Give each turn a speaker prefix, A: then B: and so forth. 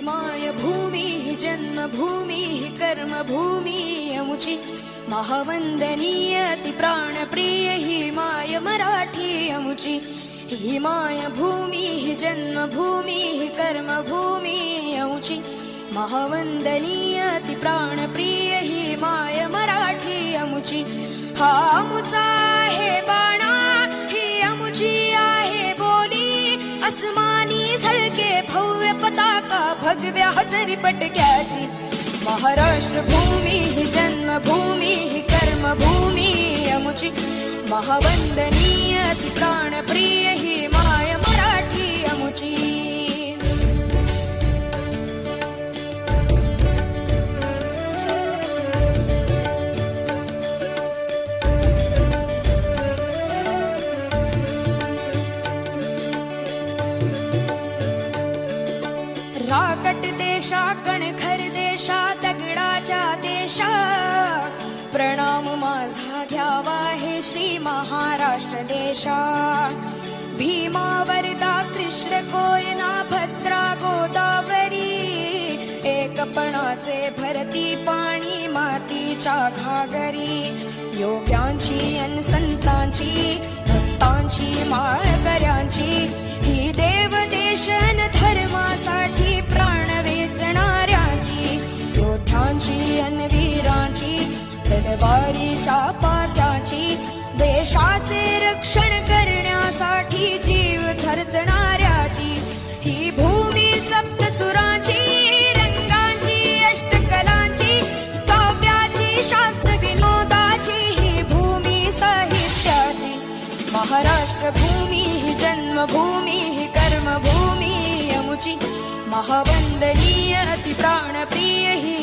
A: माय भूमी ही जन्मभूमी ही कर्मभूमी अमुची महावंदनीय अति प्राणप्रिय ही माय मराठी अमुची ही माय भूमी ही जन्मभूमी ही कर्मभूमी अमुची महावंदनीय अति प्राणप्रिय ही माय मराठी अमुची हा अमुचा आहे बाणा ही अमुची आहे बोली अस्मानी झळके भव्य पताका भगव्या हजरी पटक्याची महाराष्ट्र भूमी ही जन्मभूमी ही कर्मभूमी अमुची महावंदनीय अति प्राणप्रिय ही माय मराठी अमुची राकट देशा कणखर देशा दगडाच्या देशा प्रणाम माझा घ्यावा हे श्री महाराष्ट्र देशा भीमा वरदा कृष्ण कोयना भद्रा गोदावरी एकपणाचे भरती पाणी मातीच्या घागरी योग्यांची अन संतांची भक्तांची माळकऱ्यांची ही देवदेशन धर्मासाठी प्राण वेचणाऱ्यांची योद्ध्यांची अन वीरांची तलवारीच्या पात्याची देशाचे रक्षण करण्यासाठी जीव खर्चणाऱ्याची ही भूमी सप्तसुरांची रंगांची अष्टकलांची काव्याची शास्त्र विनोदाची ही भूमी साहित्याची महाराष्ट्र भूमी ही जन्मभूमी ही कर्मभूमी अमुची महावंदनीय अति प्राणप्रिय ही